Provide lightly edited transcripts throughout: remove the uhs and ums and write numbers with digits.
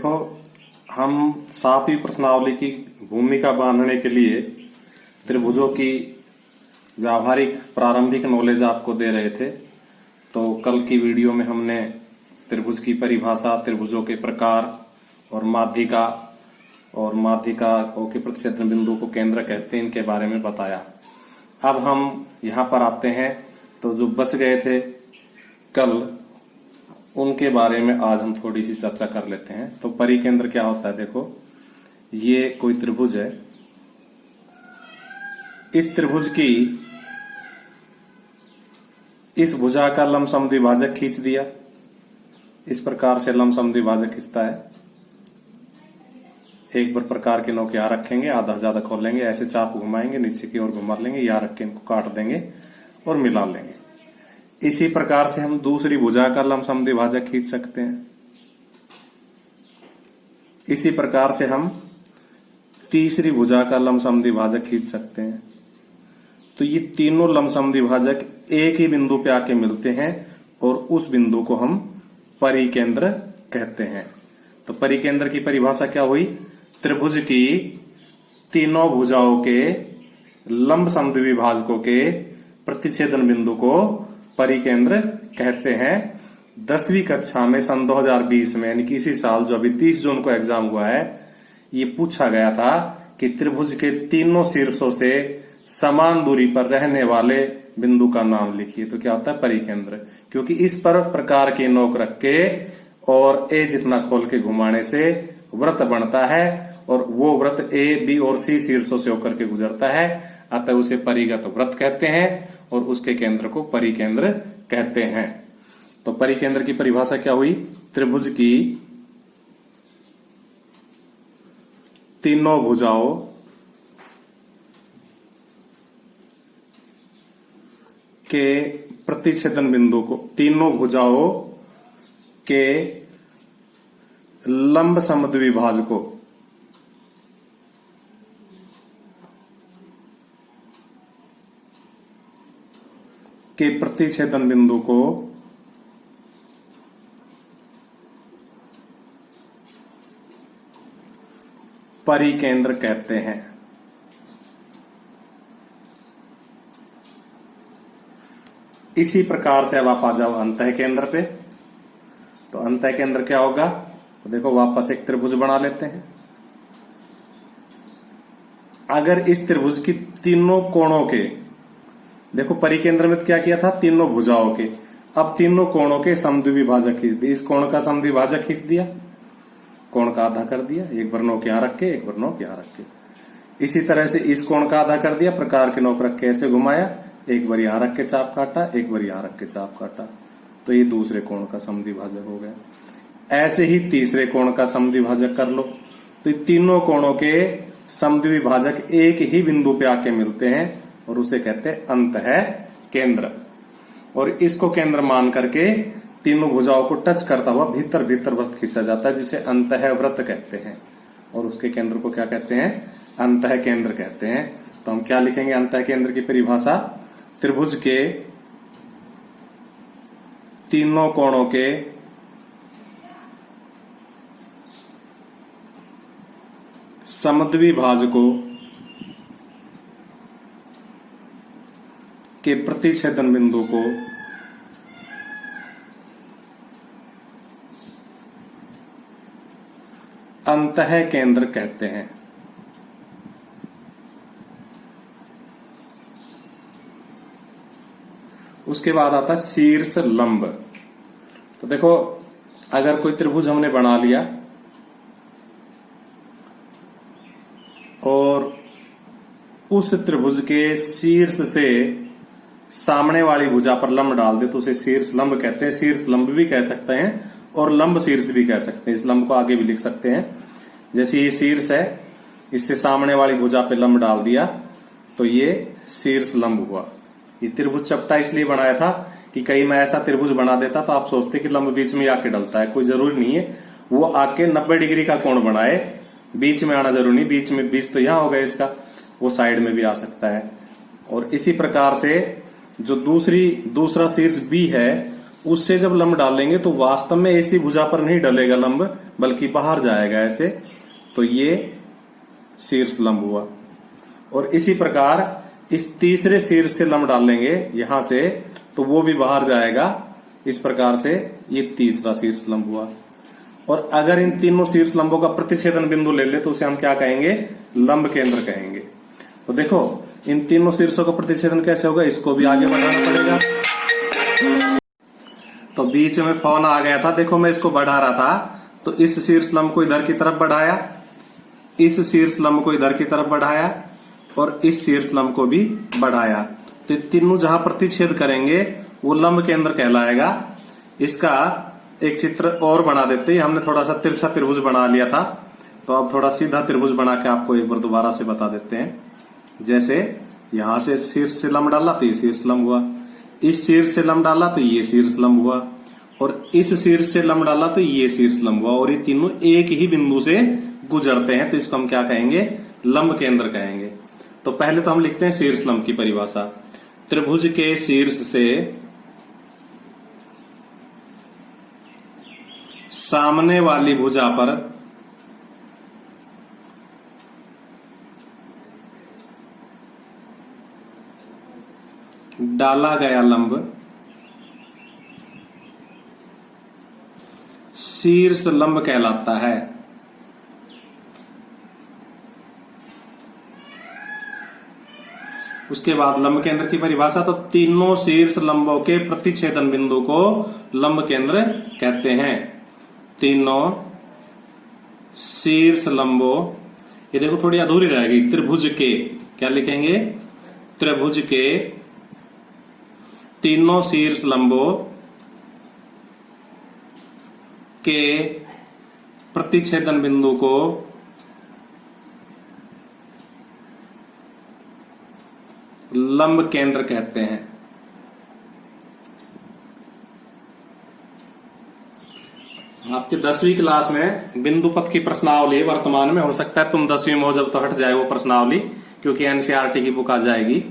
देखो, हम सातवीं प्रश्नावली की भूमिका बांधने के लिए त्रिभुजों की व्यावहारिक प्रारंभिक नॉलेज आपको दे रहे थे। तो कल की वीडियो में हमने त्रिभुज की परिभाषा, त्रिभुजों के प्रकार और माध्यिका के प्रतिच्छेदन बिंदु को केंद्र कहते हैं, इनके बारे में बताया। अब हम यहाँ पर आते हैं, तो जो बच गए थे कल, उनके बारे में आज हम थोड़ी सी चर्चा कर लेते हैं। तो परिकेंद्र क्या होता है? देखो, ये कोई त्रिभुज है। इस त्रिभुज की इस भुजा का लंब समद्विभाजक खींच दिया। इस प्रकार से लंब समद्विभाजक खींचता है। एक बार प्रकार के नोक यहां रखेंगे, आधा ज्यादा खोलेंगे, ऐसे चाप घुमाएंगे, नीचे की ओर घुमा लेंगे, यहां रख के इनको काट देंगे और मिला लेंगे। इसी प्रकार से हम दूसरी भुजा का लंब समद्विभाजक खींच सकते हैं। इसी प्रकार से हम तीसरी भुजा का लंब समद्विभाजक खींच सकते हैं। तो ये तीनों लंब समद्विभाजक एक ही बिंदु पे आके मिलते हैं और उस बिंदु को हम परिकेंद्र कहते हैं। तो परिकेंद्र की परिभाषा क्या हुई? त्रिभुज की तीनों भुजाओं के लंब समद्विभाजकों के प्रतिच्छेदन बिंदु को परिकेंद्र कहते हैं। 10वीं कक्षा में सन 2020 में, यानी कि इसी साल, जो अभी 30 जून को एग्जाम हुआ है, ये पूछा गया था कि त्रिभुज के तीनों शीर्षों से समान दूरी पर रहने वाले बिंदु का नाम लिखिए। तो क्या होता है? परिकेंद्र। क्योंकि इस पर प्रकार की नोक रख के और ए जितना खोल के घुमाने से वृत्त बनता है और वो वृत्त ए, बी और सी शीर्षों से होकर के गुजरता है। अतः उसे परिगत वृत्त कहते हैं और उसके केंद्र को परिकेंद्र कहते हैं। तो परिकेंद्र की परिभाषा क्या हुई? त्रिभुज की तीनों भुजाओं के प्रतिच्छेदन बिंदु को, तीनों भुजाओं के लंब समद्विभाजकों के प्रतिच्छेदन बिंदु को परिकेंद्र कहते हैं। इसी प्रकार से अब आप आ जाओ अंतः केंद्र पे। तो अंतः केंद्र क्या होगा? तो देखो, वापस एक त्रिभुज बना लेते हैं। अगर इस त्रिभुज की तीनों कोणों के, देखो परिकेंद्र में क्या किया था? तीनों भुजाओं के। अब तीनों कोणों के समद्विभाजक खींच दिए। इस कोण का समद्विभाजक खींच दिया, कोण का आधा कर दिया, एक बार नोक यहां रख के, एक बार नोक यहां रख के। इसी तरह से इस कोण का आधा कर दिया, प्रकार के नोक रख के ऐसे घुमाया, एक बार यहां रख के चाप काटा, एक बार यहां रख के चाप काटा। तो ये दूसरे कोण का समद्विभाजक हो गया। ऐसे ही तीसरे कोण का समद्विभाजक कर लो। तो तीनों कोणों के समद्विभाजक एक ही बिंदु पे आके मिलते हैं और उसे कहते हैं अंतः केंद्र। और इसको केंद्र मान करके तीनों भुजाओं को टच करता हुआ भीतर भीतर वृत्त खींचा जाता है, जिसे अंतः वृत्त कहते हैं। और उसके केंद्र को क्या कहते हैं? अंतः केंद्र कहते हैं। तो हम क्या लिखेंगे अंतः केंद्र की परिभाषा? त्रिभुज के तीनों कोणों के समद्विभाजकों के प्रतिच्छेदन बिंदु को अंतः केंद्र कहते हैं। उसके बाद आता है शीर्ष लंब। तो देखो, अगर कोई त्रिभुज हमने बना लिया और उस त्रिभुज के शीर्ष से सामने वाली भुजा पर लंब डाल दे तो उसे शीर्ष लंब कहते हैं। शीर्ष लंब भी कह सकते हैं और लंब शीर्ष भी कह सकते हैं। इस लंब को आगे भी लिख सकते हैं। जैसे ये शीर्ष है, इससे सामने वाली भुजा पे लंब डाल दिया तो ये शीर्ष लंब हुआ। ये त्रिभुज चपटा इसलिए बनाया था कि कहीं मैं ऐसा त्रिभुज बना देता तो आप सोचते कि लंब बीच में आके डलता है। कोई जरूरी नहीं है वो आके 90 डिग्री का कोण बनाए, बीच में आना जरूरी नहीं। बीच में, बीच तो यहां होगा इसका, वो साइड में भी आ सकता है। और इसी प्रकार से जो दूसरा शीर्ष बी है उससे जब लंब डालेंगे तो वास्तव में ऐसी भुजा पर नहीं डलेगा लंब, बल्कि बाहर जाएगा ऐसे। तो ये शीर्ष लंब हुआ। और इसी प्रकार इस तीसरे शीर्ष से लंब डालेंगे यहां से, तो वो भी बाहर जाएगा। इस प्रकार से ये तीसरा शीर्ष लंब हुआ। और अगर इन तीनों शीर्ष लंबों का प्रतिच्छेदन बिंदु ले ले तो उसे हम क्या कहेंगे? लंब केंद्र कहेंगे। तो देखो इन तीनों शीर्षों का प्रतिच्छेदन कैसे होगा, इसको भी आगे बढ़ाना पड़ेगा। तो बीच में फोन आ गया था, देखो मैं इसको बढ़ा रहा था। तो इस शीर्ष लंब को इधर की तरफ बढ़ाया, इस शीर्ष लंब को इधर की तरफ बढ़ाया और इस शीर्ष लंब को भी बढ़ाया। तो तीनों जहां प्रतिच्छेद करेंगे वो लंब केंद्र कहलाएगा। इसका एक चित्र और बना देते हैं। हमने थोड़ा सा तिरछा त्रिभुज बना लिया था, तो अब थोड़ा सीधा त्रिभुज बना के आपको एक बार दोबारा से बता देते हैं। जैसे यहां से शीर्ष से लंब डाला तो ये शीर्ष लंब हुआ, इस शीर्ष से लंब डाला तो ये शीर्ष लंब हुआ, और इस शीर्ष से लंब डाला तो ये शीर्ष लंब हुआ। और ये तीनों एक ही बिंदु से गुजरते हैं, तो इसको हम क्या कहेंगे? लंब केंद्र कहेंगे। तो पहले तो हम लिखते हैं शीर्ष लंब की परिभाषा। त्रिभुज के शीर्ष से सामने वाली भुजा पर डाला गया लंब शीर्ष लंब कहलाता है। उसके बाद लंब केंद्र की परिभाषा, तो तीनों शीर्ष लंबों के प्रतिच्छेदन बिंदु को लंब केंद्र कहते हैं। तीनों शीर्ष लंबों, ये देखो थोड़ी अधूरी रहेगी, त्रिभुज के, क्या लिखेंगे? त्रिभुज के तीनों शीर्ष लंबों के प्रतिच्छेदन बिंदु को लंब केंद्र कहते हैं। आपकी 10वीं क्लास में बिंदु पथ की प्रश्नावली वर्तमान में, हो सकता है तुम 10वीं में हो जब तो हट जाए वो प्रश्नावली, क्योंकि एनसीईआरटी की बुक आ जाएगी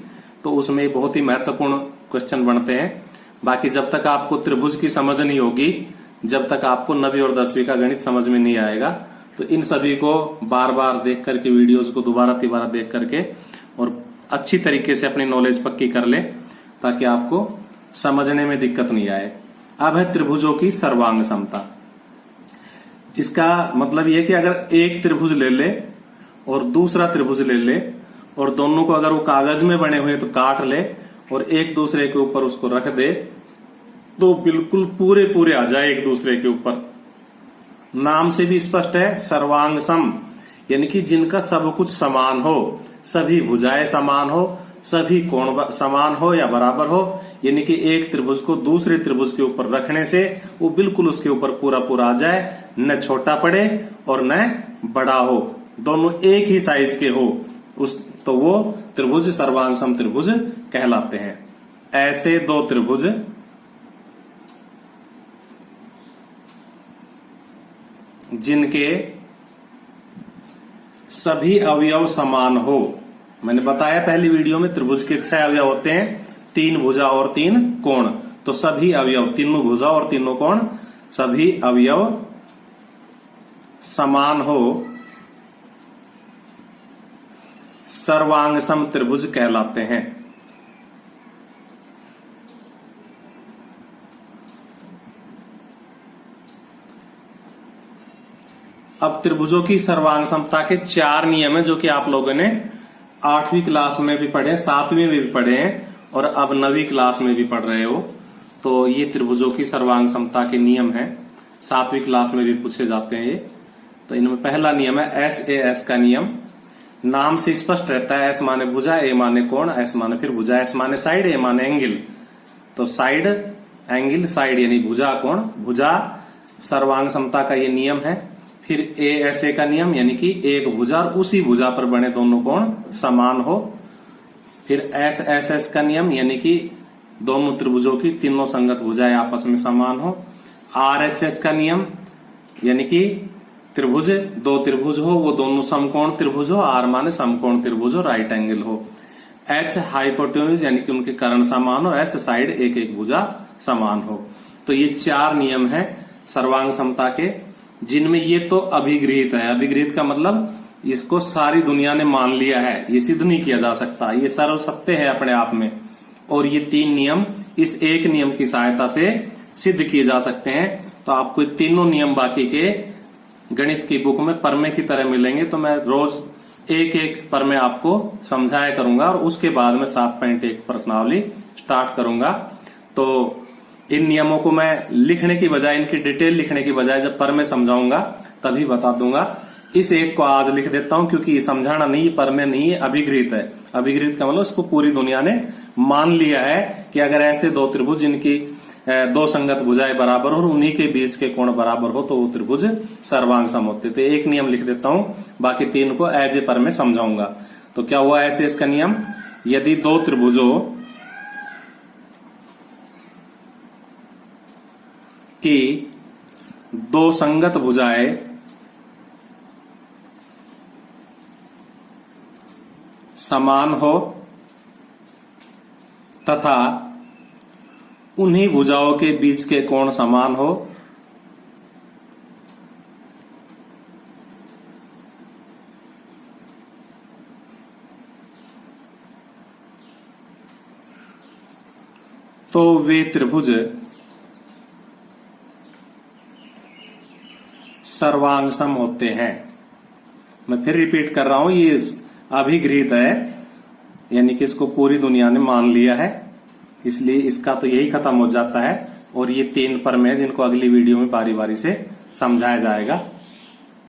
तो उसमें बहुत ही महत्वपूर्ण क्वेश्चन बनते हैं। बाकी जब तक आपको त्रिभुज की समझ नहीं होगी, जब तक आपको 9वीं और 10वीं का गणित समझ में नहीं आएगा, तो इन सभी को बार बार देख करके, वीडियोज को दोबारा तिबारा देख करके और अच्छी तरीके से अपनी नॉलेज पक्की कर ले, ताकि आपको समझने में दिक्कत नहीं आए। अब है त्रिभुजों की सर्वांग समता। इसका मतलब यह कि अगर एक त्रिभुज ले ले और दूसरा त्रिभुज ले ले, और दोनों को अगर वो कागज में बने हुए तो काट ले और एक दूसरे के ऊपर उसको रख दे, तो बिल्कुल पूरे पूरे आ जाए एक दूसरे के ऊपर। नाम से भी स्पष्ट है, सर्वांग सम, यानी कि जिनका सब कुछ समान हो, सभी भुजाएं समान हो, सभी कोण समान हो या बराबर हो, यानी कि एक त्रिभुज को दूसरे त्रिभुज के ऊपर रखने से वो बिल्कुल उसके ऊपर पूरा पूरा आ जाए, न छोटा पड़े और न बड़ा हो, दोनों एक ही साइज के हो, तो वो त्रिभुज सर्वांग सम त्रिभुज कहलाते हैं। ऐसे दो त्रिभुज जिनके सभी अवयव समान हो। मैंने बताया पहली वीडियो में, त्रिभुज के 6 अवयव होते हैं, 3 भुजा और 3 कोण। तो सभी अवयव, तीनों भुजा और तीनों कोण, सभी अवयव समान हो, सर्वांग सम त्रिभुज कहलाते हैं। अब त्रिभुजों की सर्वांग समता के 4 नियम है, जो कि आप लोगों ने 8वीं क्लास में भी पढ़े, 7वीं में भी पढ़े हैं और अब 9वीं क्लास में भी पढ़ रहे हो। तो ये त्रिभुजों की सर्वांग समता के नियम है, 7वीं क्लास में भी पूछे जाते हैं ये। तो इनमें पहला नियम है SAS का नियम। नाम से स्पष्ट रहता है, S माने भुजा, A माने कोण, S माने फिर भुजा, S माने साइड, A माने एंगल। तो साइड, एंगल, साइड यानी भुजा कोण, भुजा सर्वांग समता का ये नियम है। फिर ASA का नियम, यानी कि एक भुजा और उसी भुजा पर बने दोनों कोण समान हो। फिर SSS का नियम, यानी कि दोनों त्रिभुजों की तीनों संगत भुजाएं आपस में समान हो। RHS का नियम, यानी कि त्रिभुज, 2 त्रिभुज हो, वो दोनों समकोण त्रिभुज हो, R माने समकोण त्रिभुज हो, राइट एंगल हो। H हाइपोटेन्यूज, यानी कि उनके कर्ण समान हो, S साइड, एक एक भुजा समान हो। तो ये 4 नियम है सर्वांग समता के, जिनमें ये तो अभिगृहित है। अभिगृहित का मतलब इसको सारी दुनिया ने मान लिया है, ये सिद्ध नहीं किया जा सकता, ये सर्व सत्य है अपने आप में। और ये 3 नियम इस एक नियम की सहायता से सिद्ध किए जा सकते हैं। तो आपको ये तीनों नियम बाकी के गणित की बुक में परमे की तरह मिलेंगे। तो मैं रोज एक एक परमे आपको समझाया करूंगा और उसके बाद में 7.1 प्रश्नावली स्टार्ट करूंगा। तो इन नियमों को मैं लिखने की बजाय, इनकी डिटेल लिखने की बजाय जब परमे समझाऊंगा तभी बता दूंगा। इस एक को आज लिख देता हूं क्योंकि ये समझाना नहीं, परमे नहीं है, अभिगृहित है। अभिगृहित का मतलब इसको पूरी दुनिया ने मान लिया है कि अगर ऐसे 2 त्रिभुज जिनकी 2 संगत भुजाएं बराबर हो और उन्हीं के बीच के कोण बराबर हो तो वो त्रिभुज सर्वांग सम होते। तो एक नियम लिख देता हूं, बाकी 3 को एज ए परमे समझाऊंगा। तो क्या हुआ ऐसे इसका नियम, यदि 2 त्रिभुजों की 2 संगत भुजाएं समान हो तथा उन्हीं भुजाओं के बीच के कोण समान हो तो वे त्रिभुज सर्वांग सम होते हैं। मैं फिर रिपीट कर रहा हूं, ये अभिगृहित है, यानी कि इसको पूरी दुनिया ने मान लिया है, इसलिए इसका तो यही खत्म हो जाता है। और ये 3 परमे हैं जिनको अगली वीडियो में बारी बारी से समझाया जाएगा।